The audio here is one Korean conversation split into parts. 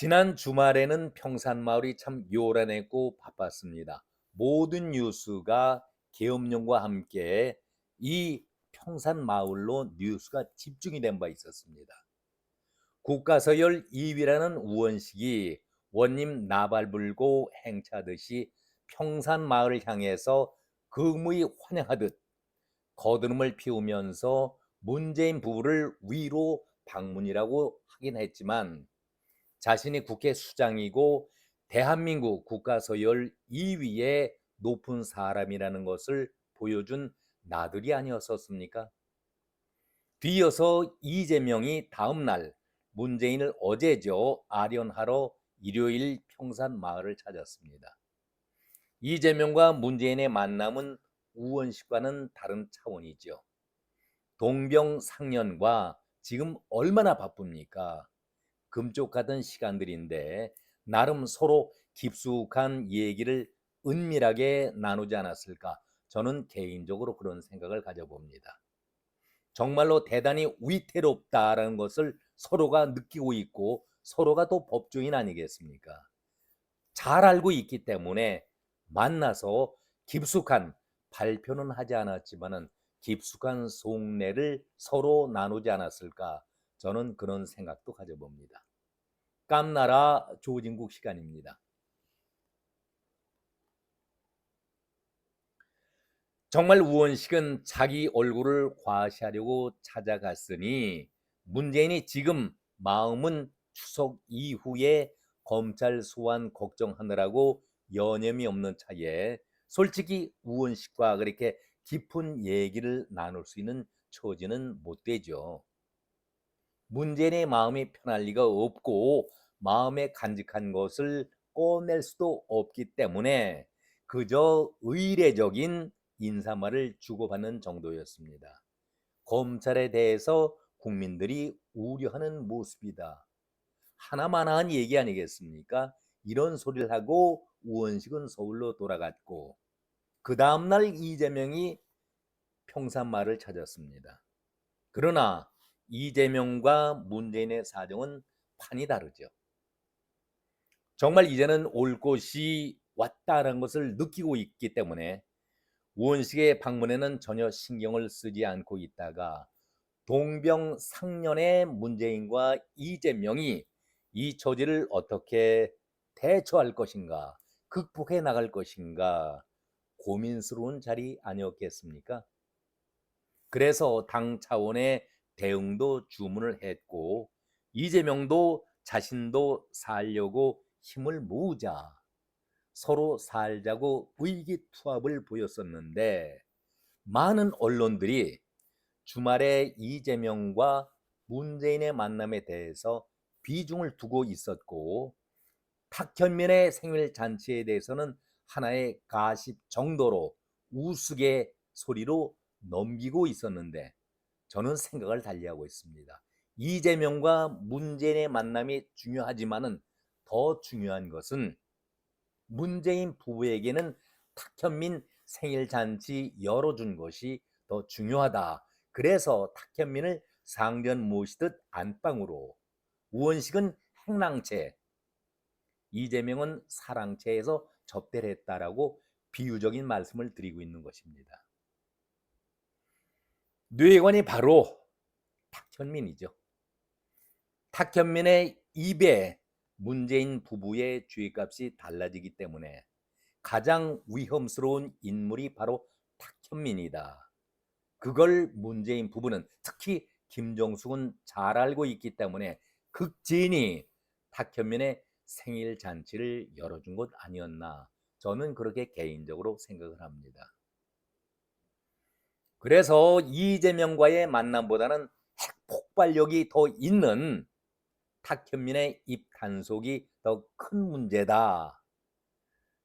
지난 주말에는 평산마을이 참 요란했고 바빴습니다. 모든 뉴스가 계엄령과 함께 이 평산마을로 뉴스가 집중이 된 바 있었습니다. 국가서열 2위라는 우원식이 원님 나발 불고 행차하듯이 평산마을을 향해서 극무히 환영하듯 거드름을 피우면서 문재인 부부를 위로 방문이라고 하긴 했지만 자신이 국회 수장이고 대한민국 국가서열 2위의 높은 사람이라는 것을 보여준 나들이 아니었었습니까? 뒤이어서 이재명이 다음 날 문재인을 어제죠 아련하러 일요일 평산마을을 찾았습니다. 이재명과 문재인의 만남은 우원식과는 다른 차원이죠. 동병상련과 지금 얼마나 바쁩니까? 금쪽같은 시간들인데 나름 서로 깊숙한 얘기를 은밀하게 나누지 않았을까? 저는 개인적으로 그런 생각을 가져봅니다. 정말로 대단히 위태롭다라는 것을 서로가 느끼고 있고 서로가 또 법조인 아니겠습니까? 잘 알고 있기 때문에 만나서 깊숙한 발표는 하지 않았지만은 깊숙한 속내를 서로 나누지 않았을까? 저는 그런 생각도 가져봅니다. 깜나라 조진국 시간입니다. 정말 우원식은 자기 얼굴을 과시하려고 찾아갔으니 문재인이 지금 마음은 추석 이후에 검찰 소환 걱정하느라고 여념이 없는 차에 솔직히 우원식과 그렇게 깊은 얘기를 나눌 수 있는 처지는 못 되죠. 문재인의 마음이 편할 리가 없고 마음에 간직한 것을 꺼낼 수도 없기 때문에 그저 의례적인 인사말을 주고받는 정도였습니다. 검찰에 대해서 국민들이 우려하는 모습이다. 하나마나한 얘기 아니겠습니까? 이런 소리를 하고 우원식은 서울로 돌아갔고 그 다음날 이재명이 평산마을을 찾았습니다. 그러나 이재명과 문재인의 사정은 판이 다르죠. 정말 이제는 올 것이 왔다는 것을 느끼고 있기 때문에 우원식의 방문에는 전혀 신경을 쓰지 않고 있다가 동병상련의 문재인과 이재명이 이 처지를 어떻게 대처할 것인가, 극복해 나갈 것인가 고민스러운 자리 아니었겠습니까? 그래서 당 차원의 대응도 주문을 했고 이재명도 자신도 살려고 힘을 모으자 서로 살자고 의기투합을 보였었는데 많은 언론들이 주말에 이재명과 문재인의 만남에 대해서 비중을 두고 있었고 탁현민의 생일 잔치에 대해서는 하나의 가십 정도로 우스갯소리로 넘기고 있었는데 저는 생각을 달리하고 있습니다. 이재명과 문재인의 만남이 중요하지만은 더 중요한 것은 문재인 부부에게는 탁현민 생일 잔치 열어준 것이 더 중요하다. 그래서 탁현민을 상전 모시듯 안방으로 우원식은 행랑채 이재명은 사랑채에서 접대를 했다라고 비유적인 말씀을 드리고 있는 것입니다. 뇌관이 바로 탁현민이죠. 탁현민의 입에 문재인 부부의 주의값이 달라지기 때문에 가장 위험스러운 인물이 바로 탁현민이다. 그걸 문재인 부부는 특히 김정숙은 잘 알고 있기 때문에 극진히 탁현민의 생일 잔치를 열어준 것 아니었나 저는 그렇게 개인적으로 생각을 합니다. 그래서 이재명과의 만남보다는 핵폭발력이 더 있는 탁현민의 입 단속이 더 큰 문제다.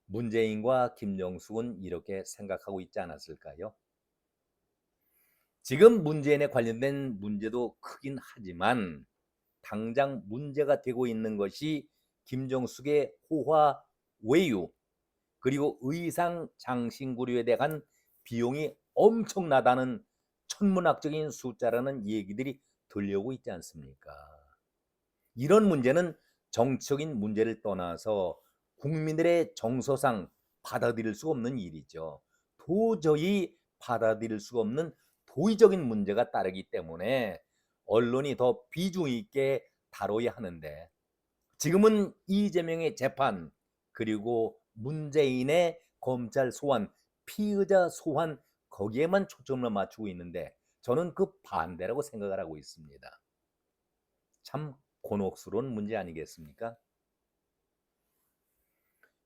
문재인과 김정숙은 이렇게 생각하고 있지 않았을까요? 지금 문재인에 관련된 문제도 크긴 하지만 당장 문제가 되고 있는 것이 김정숙의 호화 외유 그리고 의상 장신구류에 대한 비용이 엄청나다는 천문학적인 숫자라는 얘기들이 들려오고 있지 않습니까? 이런 문제는 정치적인 문제를 떠나서 국민들의 정서상 받아들일 수가 없는 일이죠. 도저히 받아들일 수가 없는 도의적인 문제가 따르기 때문에 언론이 더 비중 있게 다뤄야 하는데, 지금은 이재명의 재판, 그리고 문재인의 검찰 소환, 피의자 소환, 거기에만 초점을 맞추고 있는데 저는 그 반대라고 생각을 하고 있습니다. 참 곤혹스러운 문제 아니겠습니까?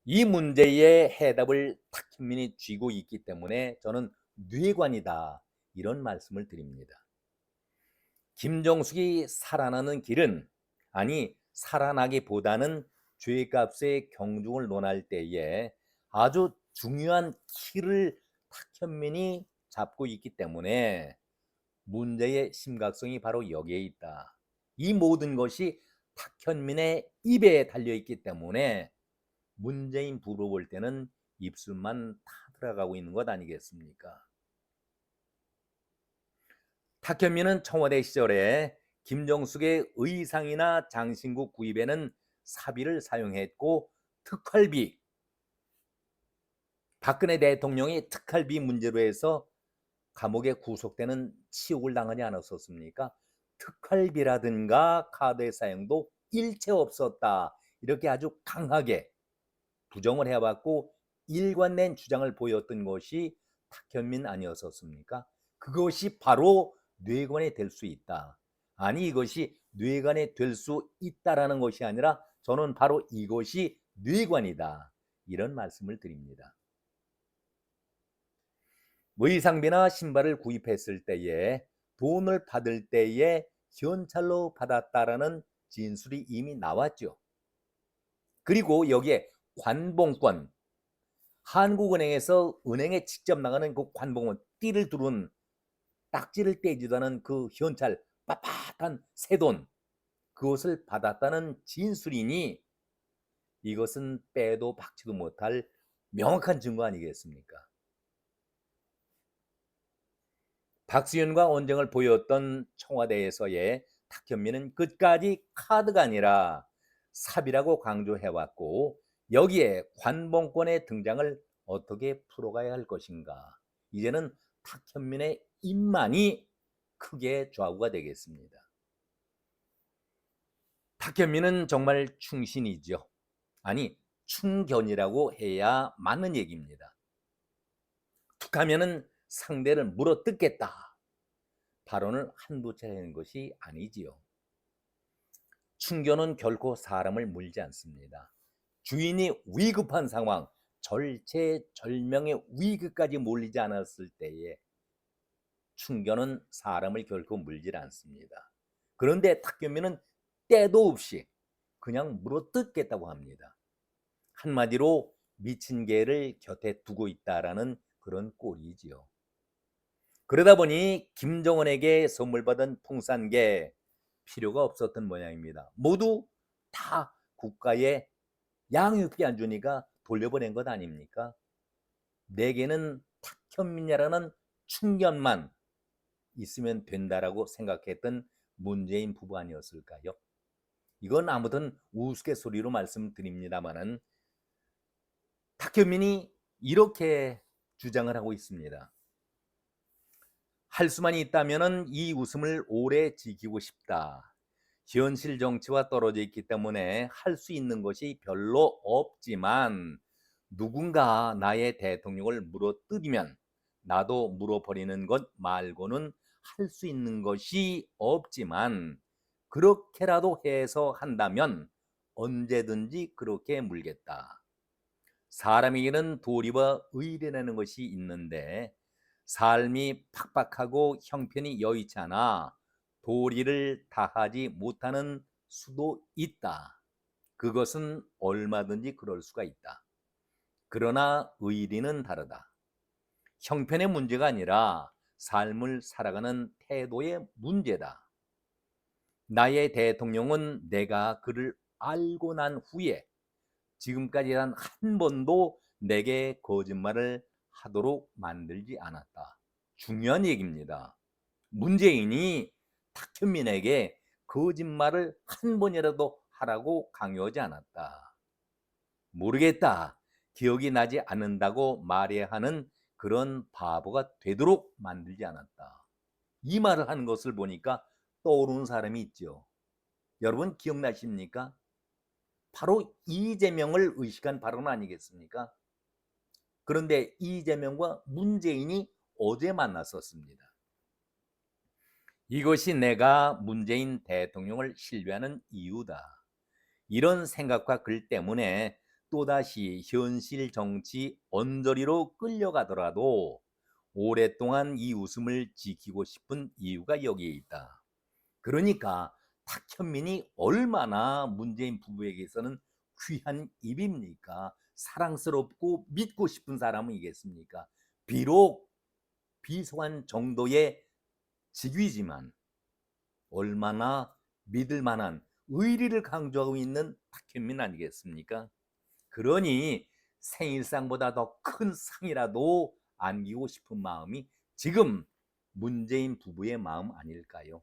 이 문제의 해답을 탁현민이 쥐고 있기 때문에 저는 뇌관이다, 이런 말씀을 드립니다. 김정숙이 살아나는 길은, 아니 살아나기보다는 죄값의 경중을 논할 때에 아주 중요한 키를 탁현민이 잡고 있기 때문에 문제의 심각성이 바로 여기에 있다. 이 모든 것이 탁현민의 입에 달려있기 때문에 문재인 부로 볼 때는 입술만 다 들어가고 있는 것 아니겠습니까? 탁현민은 청와대 시절에 김정숙의 의상이나 장신구 구입에는 사비를 사용했고, 특활비, 박근혜 대통령이 특활비 문제로 해서 감옥에 구속되는 치욕을 당하지 않았었습니까? 특활비라든가 카드의 사용도 일체 없었다, 이렇게 아주 강하게 부정을 해왔고 일관된 주장을 보였던 것이 탁현민 아니었었습니까? 그것이 바로 뇌관이 될 수 있다. 아니, 이것이 뇌관이 될 수 있다라는 것이 아니라 저는 바로 이것이 뇌관이다, 이런 말씀을 드립니다. 의상비나 신발을 구입했을 때에 돈을 받을 때에 현찰로 받았다라는 진술이 이미 나왔죠. 그리고 여기에 관봉권, 한국은행에서 은행에 직접 나가는 그 관봉권, 띠를 두른 딱지를 떼지도 않은 그 현찰, 빳빳한 새돈, 그것을 받았다는 진술이니 이것은 빼도 박지도 못할 명확한 증거 아니겠습니까? 박수현과 언쟁을 보였던 청와대에서의 탁현민은 끝까지 카드가 아니라 사비라고 강조해왔고, 여기에 관봉권의 등장을 어떻게 풀어가야 할 것인가, 이제는 탁현민의 입만이 크게 좌우가 되겠습니다. 탁현민은 정말 충신이죠. 아니, 충견이라고 해야 맞는 얘기입니다. 툭하면은 상대를 물어뜯겠다, 발언을 한두 차례 하는 것이 아니지요. 충견은 결코 사람을 물지 않습니다. 주인이 위급한 상황, 절체절명의 위기까지 몰리지 않았을 때에 충견은 사람을 결코 물질 않습니다. 그런데 탁현민은 때도 없이 그냥 물어뜯겠다고 합니다. 한마디로 미친 개를 곁에 두고 있다라는 그런 꼴이지요. 그러다 보니 김정은에게 선물 받은 풍산개 필요가 없었던 모양입니다. 모두 다 국가에 양육비 안 주니까 돌려보낸 것 아닙니까? 내게는 탁현민이라는 충견만 있으면 된다라고 생각했던 문재인 부부 아니었을까요? 이건 아무튼 우스갯소리로 말씀드립니다마는 탁현민이 이렇게 주장을 하고 있습니다. 할 수만 있다면 이 웃음을 오래 지키고 싶다. 현실 정치와 떨어져 있기 때문에 할 수 있는 것이 별로 없지만 누군가 나의 대통령을 물어뜯으면 나도 물어버리는 것 말고는 할 수 있는 것이 없지만, 그렇게라도 해서 한다면 언제든지 그렇게 물겠다. 사람에게는 도리와 의리라는 것이 있는데 삶이 팍팍하고 형편이 여의치 않아 도리를 다하지 못하는 수도 있다. 그것은 얼마든지 그럴 수가 있다. 그러나 의리는 다르다. 형편의 문제가 아니라 삶을 살아가는 태도의 문제다. 나의 대통령은 내가 그를 알고 난 후에 지금까지 단 한 번도 내게 거짓말을 하도록 만들지 않았다. 중요한 얘기입니다. 문재인이 탁현민에게 거짓말을 한 번이라도 하라고 강요하지 않았다. 모르겠다, 기억이 나지 않는다고 말해야 하는 그런 바보가 되도록 만들지 않았다. 이 말을 하는 것을 보니까 떠오르는 사람이 있죠. 여러분 기억나십니까? 바로 이재명을 의식한 발언 아니겠습니까? 그런데 이재명과 문재인이 어제 만났었습니다. 이것이 내가 문재인 대통령을 신뢰하는 이유다. 이런 생각과 글 때문에 또다시 현실 정치 언저리로 끌려가더라도 오랫동안 이 웃음을 지키고 싶은 이유가 여기에 있다. 그러니까 탁현민이 얼마나 문재인 부부에게서는 귀한 입입니까? 사랑스럽고 믿고 싶은 사람이겠습니까? 비록 비서관 정도의 직위지만 얼마나 믿을 만한 의리를 강조하고 있는 탁현민 아니겠습니까? 그러니 생일상보다 더 큰 상이라도 안기고 싶은 마음이 지금 문재인 부부의 마음 아닐까요?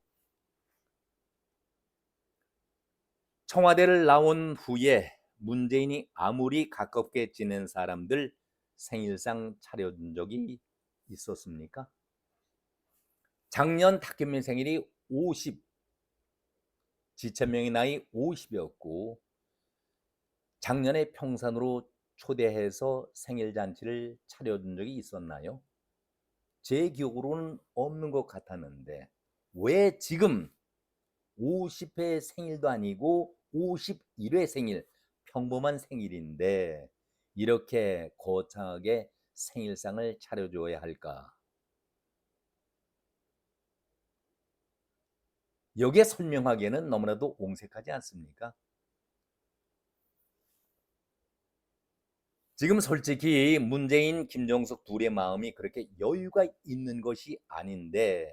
청와대를 나온 후에 문재인이 아무리 가깝게 지낸 사람들 생일상 차려준 적이 있었습니까? 작년 탁현민 생일이 50, 지천명의 나이 50이었고 작년에 평산으로 초대해서 생일 잔치를 차려준 적이 있었나요? 제 기억으로는 없는 것 같았는데 왜 지금 50회 생일도 아니고 51회 생일, 평범한 생일인데 이렇게 거창하게 생일상을 차려줘야 할까? 여기에 설명하기에는 너무나도 옹색하지 않습니까? 지금 솔직히 문재인, 김정숙 둘의 마음이 그렇게 여유가 있는 것이 아닌데,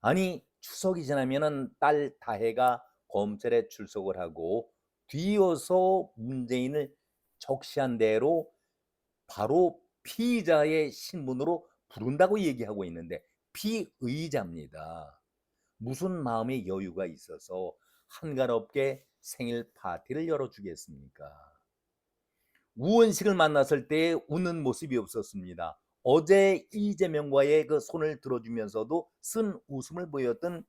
아니 추석이 지나면은 딸 다혜가 검찰에 출석을 하고 뒤이어서 문재인을 적시한 대로 바로 피의자의 신분으로 부른다고 얘기하고 있는데 피의자입니다. 무슨 마음의 여유가 있어서 한가롭게 생일 파티를 열어주겠습니까? 우원식을 만났을 때 웃는 모습이 없었습니다. 어제 이재명과의 그 손을 들어주면서도 쓴 웃음을 보였던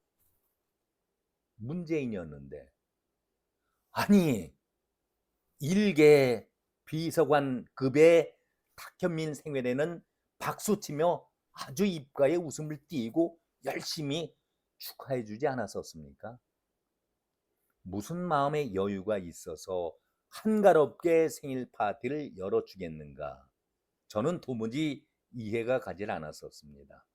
문재인이었는데, 아니 일개 비서관급의 탁현민 생활에는 박수치며 아주 입가에 웃음을 띄고 열심히 축하해 주지 않았었습니까? 무슨 마음의 여유가 있어서 한가롭게 생일 파티를 열어주겠는가? 저는 도무지 이해가 가질 않았었습니다.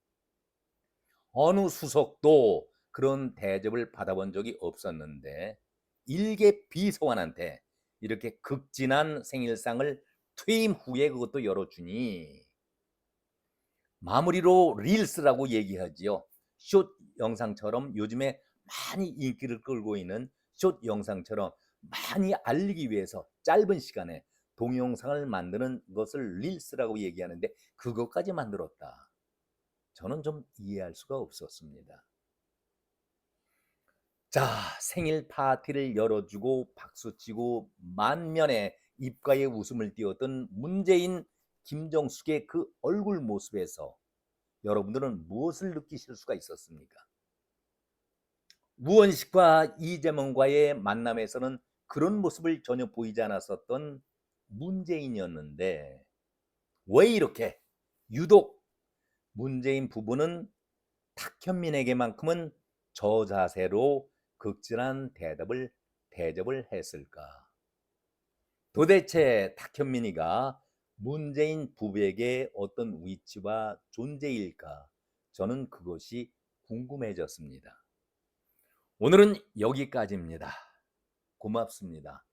어느 수석도 그런 대접을 받아본 적이 없었는데 일개 비서관한테 이렇게 극진한 생일상을 퇴임 후에 그것도 열어주니, 마무리로 릴스라고 얘기하지요. 숏 영상처럼 요즘에 많이 인기를 끌고 있는 숏 영상처럼 많이 알리기 위해서 짧은 시간에 동영상을 만드는 것을 릴스라고 얘기하는데 그것까지 만들었다. 저는 좀 이해할 수가 없었습니다. 자, 생일 파티를 열어주고 박수치고 만면에 입가에 웃음을 띄웠던 문재인, 김정숙의 그 얼굴 모습에서 여러분들은 무엇을 느끼실 수가 있었습니까? 우원식과 이재명과의 만남에서는 그런 모습을 전혀 보이지 않았었던 문재인이었는데 왜 이렇게 유독 문재인 부부는 탁현민에게만큼은 저자세로 극진한 대접을 했을까? 도대체 탁현민이가 문재인 부부에게 어떤 위치와 존재일까? 저는 그것이 궁금해졌습니다. 오늘은 여기까지입니다. 고맙습니다.